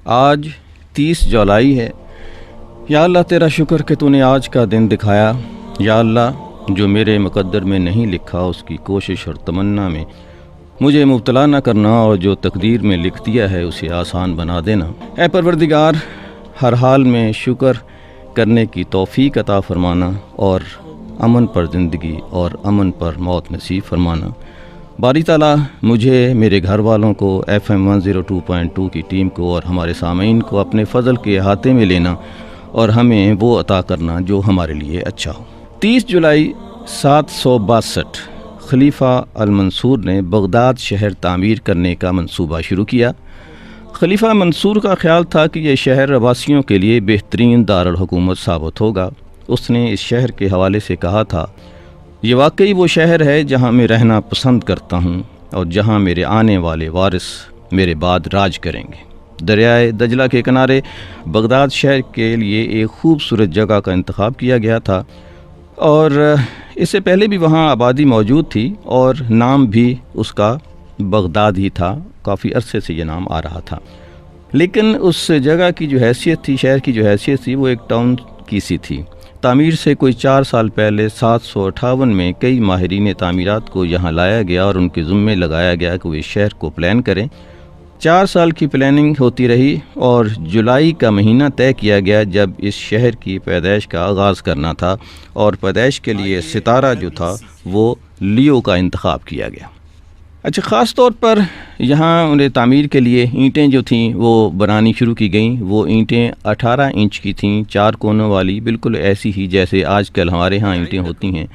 آج 30 جولائی ہے۔ یا اللہ تیرا شکر کہ تو نے آج کا دن دکھایا۔ یا اللہ جو میرے مقدر میں نہیں لکھا اس کی کوشش اور تمنا میں مجھے مبتلا نہ کرنا، اور جو تقدیر میں لکھ دیا ہے اسے آسان بنا دینا۔ اے پروردگار، ہر حال میں شکر کرنے کی توفیق عطا فرمانا، اور امن پر زندگی اور امن پر موت نصیب فرمانا۔ باری تعالیٰ مجھے، میرے گھر والوں کو، FM 102.2 کی ٹیم کو اور ہمارے سامعین کو اپنے فضل کے احاطے میں لینا اور ہمیں وہ عطا کرنا جو ہمارے لیے اچھا ہو۔ 30 جولائی 762 خلیفہ المنصور نے بغداد شہر تعمیر کرنے کا منصوبہ شروع کیا۔ خلیفہ منصور کا خیال تھا کہ یہ شہر عباسیوں کے لیے بہترین دارالحکومت ثابت ہوگا۔ اس نے اس شہر کے حوالے سے کہا تھا، یہ واقعی وہ شہر ہے جہاں میں رہنا پسند کرتا ہوں اور جہاں میرے آنے والے وارث میرے بعد راج کریں گے۔ دریائے دجلہ کے کنارے بغداد شہر کے لیے ایک خوبصورت جگہ کا انتخاب کیا گیا تھا، اور اس سے پہلے بھی وہاں آبادی موجود تھی اور نام بھی اس کا بغداد ہی تھا۔ کافی عرصے سے یہ نام آ رہا تھا، لیکن اس جگہ کی جو حیثیت تھی، شہر کی جو حیثیت تھی، وہ ایک ٹاؤن کی سی تھی۔ تعمیر سے کوئی 4 سال پہلے 758 میں کئی ماہرین تعمیرات کو یہاں لایا گیا اور ان کے ذمے لگایا گیا کہ وہ اس شہر کو پلان کریں۔ 4 سال کی پلاننگ ہوتی رہی اور جولائی کا مہینہ طے کیا گیا جب اس شہر کی پیدائش کا آغاز کرنا تھا، اور پیدائش کے لیے ستارہ جو تھا وہ لیو کا انتخاب کیا گیا۔ اچھا، خاص طور پر یہاں انہیں تعمیر کے لیے اینٹیں جو تھیں وہ بنانی شروع کی گئیں۔ وہ اینٹیں 18 انچ کی تھیں، 4 کونوں والی، بالکل ایسی ہی جیسے آج کل ہمارے ہاں اینٹیں ہوتی ہیں۔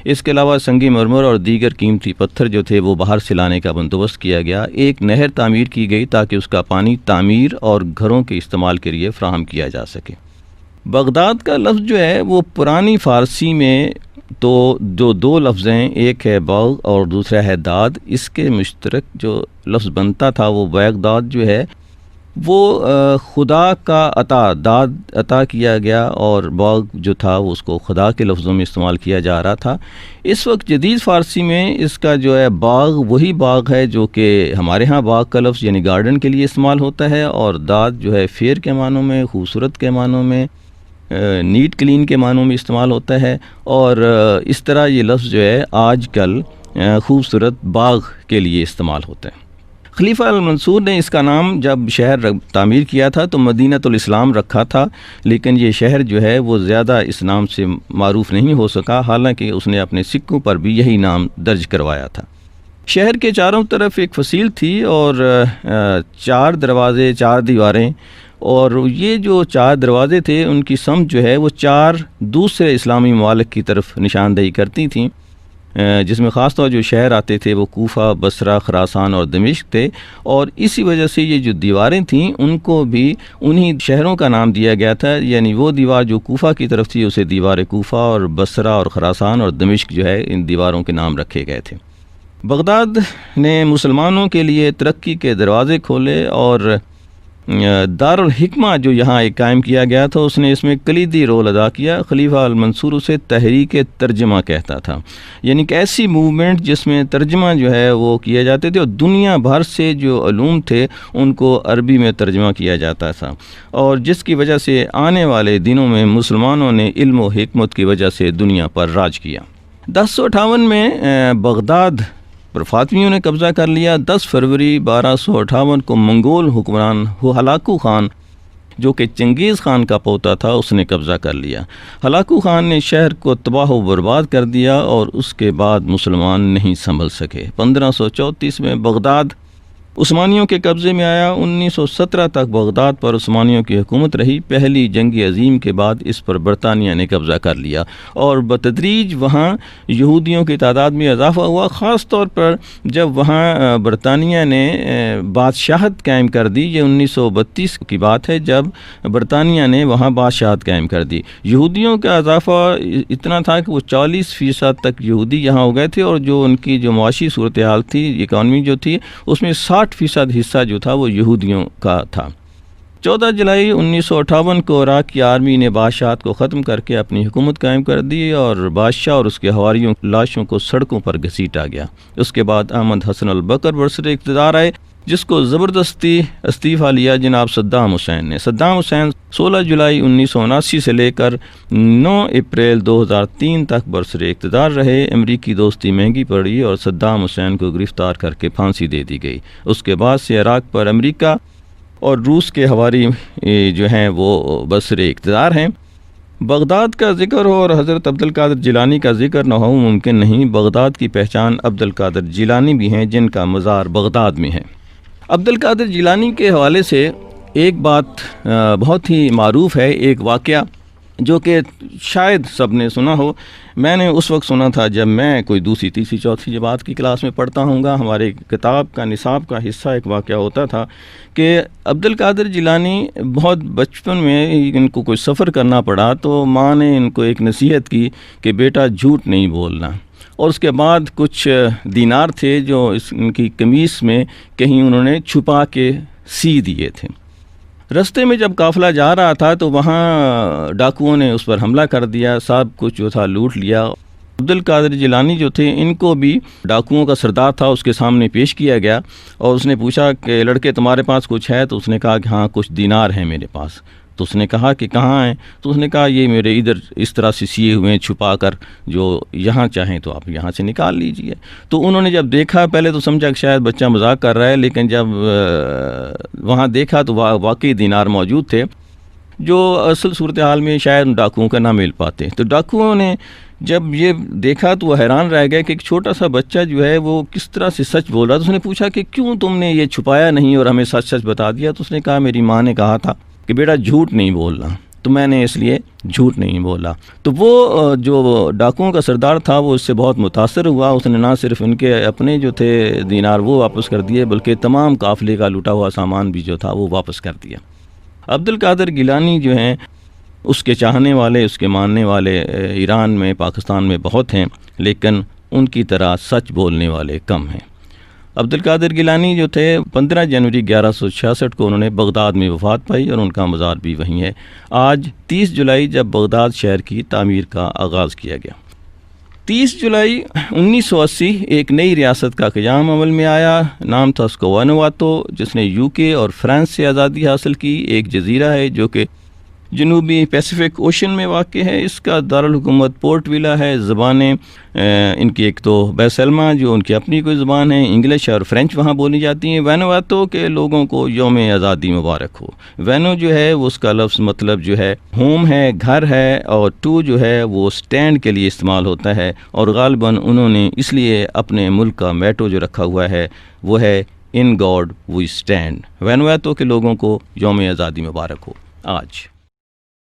اس کے علاوہ سنگ مرمر اور دیگر قیمتی پتھر جو تھے وہ باہر سے لانے کا بندوبست کیا گیا۔ ایک نہر تعمیر کی گئی تاکہ اس کا پانی تعمیر اور گھروں کے استعمال کے لیے فراہم کیا جا سکے۔ بغداد کا لفظ جو ہے وہ پرانی فارسی میں تو جو 2 لفظ ہیں، ایک ہے بغ اور دوسرا ہے داد، اس کے مشترک جو لفظ بنتا تھا وہ بغداد جو ہے وہ خدا کا داد عطا کیا گیا، اور باغ جو تھا وہ اس کو خدا کے لفظوں میں استعمال کیا جا رہا تھا۔ اس وقت جدید فارسی میں اس کا جو ہے باغ وہی باغ ہے جو کہ ہمارے ہاں باغ کا لفظ یعنی گارڈن کے لیے استعمال ہوتا ہے، اور داد جو ہے فیئر کے معنوں میں، خوبصورت کے معنوں میں، نیٹ کلین کے معنوں میں استعمال ہوتا ہے، اور اس طرح یہ لفظ جو ہے آج کل خوبصورت باغ کے لیے استعمال ہوتا ہے۔ خلیفہ المنصور نے اس کا نام جب شہر تعمیر کیا تھا تو مدینۃ الاسلام رکھا تھا، لیکن یہ شہر جو ہے وہ زیادہ اس نام سے معروف نہیں ہو سکا، حالانکہ اس نے اپنے سکوں پر بھی یہی نام درج کروایا تھا۔ شہر کے چاروں طرف ایک فصیل تھی اور 4 دروازے، 4 دیواریں، اور یہ جو 4 دروازے تھے ان کی سمت جو ہے وہ 4 دوسرے اسلامی ممالک کی طرف نشاندہی کرتی تھیں، جس میں خاص طور جو شہر آتے تھے وہ کوفہ، بصرہ، خراسان اور دمشق تھے، اور اسی وجہ سے یہ جو دیواریں تھیں ان کو بھی انہی شہروں کا نام دیا گیا تھا، یعنی وہ دیوار جو کوفہ کی طرف تھی اسے دیوار کوفہ، اور بصرہ اور خراسان اور دمشق جو ہے ان دیواروں کے نام رکھے گئے تھے۔ بغداد نے مسلمانوں کے لیے ترقی کے دروازے کھولے، اور دارالحکمہ جو یہاں ایک قائم کیا گیا تھا اس نے اس میں کلیدی رول ادا کیا۔ خلیفہ المنصور اسے تحریک ترجمہ کہتا تھا، یعنی کہ ایسی موومنٹ جس میں ترجمہ جو ہے وہ کیے جاتے تھے، اور دنیا بھر سے جو علوم تھے ان کو عربی میں ترجمہ کیا جاتا تھا، اور جس کی وجہ سے آنے والے دنوں میں مسلمانوں نے علم و حکمت کی وجہ سے دنیا پر راج کیا۔ 1058 میں بغداد پر فاطمیوں نے قبضہ کر لیا۔ 10 فروری 1258 کو منگول حکمران ہلاکو خان جو کہ چنگیز خان کا پوتا تھا اس نے قبضہ کر لیا۔ ہلاکو خان نے شہر کو تباہ و برباد کر دیا اور اس کے بعد مسلمان نہیں سنبھل سکے۔ 1534 میں بغداد عثمانیوں کے قبضے میں آیا۔ 1917 تک بغداد پر عثمانیوں کی حکومت رہی۔ پہلی جنگ عظیم کے بعد اس پر برطانیہ نے قبضہ کر لیا اور بتدریج وہاں یہودیوں کی تعداد میں اضافہ ہوا، خاص طور پر جب وہاں برطانیہ نے بادشاہت قائم کر دی۔ یہ 1932 کی بات ہے جب برطانیہ نے وہاں بادشاہت قائم کر دی۔ یہودیوں کا اضافہ اتنا تھا کہ وہ 40% تک یہودی یہاں ہو گئے تھے، اور جو ان کی جو معاشی صورتحال تھی، اکانومی جو تھی، اس میں 60% حصہ جو تھا وہ یہودیوں کا تھا۔ 14 جولائی 1958 کو عراق کی آرمی نے بادشاہت کو ختم کر کے اپنی حکومت قائم کر دی اور بادشاہ اور اس کے حواریوں کی لاشوں کو سڑکوں پر گھسیٹا گیا۔ اس کے بعد احمد حسن البکر برسر اقتدار آئے، جس کو زبردستی استعفیٰ لیا جناب صدام حسین نے۔ صدام حسین 16 جولائی 1979 سے لے کر 9 اپریل 2003 تک برسر اقتدار رہے۔ امریکی دوستی مہنگی پڑی اور صدام حسین کو گرفتار کر کے پھانسی دے دی گئی۔ اس کے بعد سے عراق پر امریکہ اور روس کے ہواری جو ہیں وہ برسر اقتدار ہیں۔ بغداد کا ذکر ہو اور حضرت عبد القادر جیلانی کا ذکر نہ ہو ممکن نہیں۔ بغداد کی پہچان عبد القادر جیلانی بھی ہیں جن کا مزار بغداد میں ہے۔ عبد القادر جیلانی کے حوالے سے ایک بات بہت ہی معروف ہے، ایک واقعہ جو کہ شاید سب نے سنا ہو۔ میں نے اس وقت سنا تھا جب میں کوئی دوسری تیسری چوتھی جماعت کی کلاس میں پڑھتا ہوں گا۔ ہمارے کتاب کا نصاب کا حصہ ایک واقعہ ہوتا تھا کہ عبد القادر جیلانی بہت بچپن میں ان کو کوئی سفر کرنا پڑا تو ماں نے ان کو ایک نصیحت کی کہ بیٹا جھوٹ نہیں بولنا، اور اس کے بعد کچھ دینار تھے جو ان کی قمیص میں کہیں انہوں نے چھپا کے سی دیے تھے۔ رستے میں جب قافلہ جا رہا تھا تو وہاں ڈاکوؤں نے اس پر حملہ کر دیا، سب کچھ جو تھا لوٹ لیا۔ عبد القادر جیلانی جو تھے ان کو بھی ڈاکوؤں کا سردار تھا اس کے سامنے پیش کیا گیا اور اس نے پوچھا کہ لڑکے تمہارے پاس کچھ ہے؟ تو اس نے کہا کہ ہاں کچھ دینار ہیں میرے پاس۔ تو اس نے کہا کہ کہاں ہیں؟ تو اس نے کہا یہ میرے ادھر اس طرح سے سیے ہوئے ہیں چھپا کر، جو یہاں چاہیں تو آپ یہاں سے نکال لیجئے۔ تو انہوں نے جب دیکھا پہلے تو سمجھا کہ شاید بچہ مذاق کر رہا ہے، لیکن جب وہاں دیکھا تو واقعی دینار موجود تھے جو اصل صورتحال میں شاید ڈاکوؤں کا نہ مل پاتے۔ تو ڈاکوؤں نے جب یہ دیکھا تو وہ حیران رہ گئے کہ ایک چھوٹا سا بچہ جو ہے وہ کس طرح سے سچ بول رہا۔ تو اس نے پوچھا کہ کیوں تم نے یہ چھپایا نہیں اور ہمیں سچ سچ بتا دیا؟ تو اس نے کہا میری ماں نے کہا تھا کہ بیٹا جھوٹ نہیں بولنا، تو میں نے اس لیے جھوٹ نہیں بولا۔ تو وہ جو ڈاکوؤں کا سردار تھا وہ اس سے بہت متاثر ہوا۔ اس نے نہ صرف ان کے اپنے جو تھے دینار وہ واپس کر دیے بلکہ تمام قافلے کا لوٹا ہوا سامان بھی جو تھا وہ واپس کر دیا۔ عبد القادر گیلانی جو ہیں اس کے چاہنے والے، اس کے ماننے والے ایران میں، پاکستان میں بہت ہیں، لیکن ان کی طرح سچ بولنے والے کم ہیں۔ عبد القادر گیلانی جو تھے 15 جنوری 1166 کو انہوں نے بغداد میں وفات پائی اور ان کا مزار بھی وہیں ہے۔ آج 30 جولائی جب بغداد شہر کی تعمیر کا آغاز کیا گیا۔ 30 جولائی 1980 ایک نئی ریاست کا قیام عمل میں آیا، نام تھا اس کا وانواتو، جس نے UK اور فرانس سے آزادی حاصل کی۔ ایک جزیرہ ہے جو کہ جنوبی پیسیفک اوشن میں واقع ہے۔ اس کا دارالحکومت پورٹ ویلا ہے۔ زبانیں ان کی ایک تو بیسلما جو ان کی اپنی کوئی زبان ہے، انگلش اور فرینچ وہاں بولی جاتی ہیں۔ وانواتو کے لوگوں کو یوم آزادی مبارک ہو۔ وینو جو ہے وہ اس کا لفظ مطلب جو ہے ہوم ہے، گھر ہے، اور ٹو جو ہے وہ سٹینڈ کے لیے استعمال ہوتا ہے، اور غالباً انہوں نے اس لیے اپنے ملک کا میٹو جو رکھا ہوا ہے وہ ہے in God we stand. Vanuatu کے لوگوں کو یوم آزادی مبارک ہو آج۔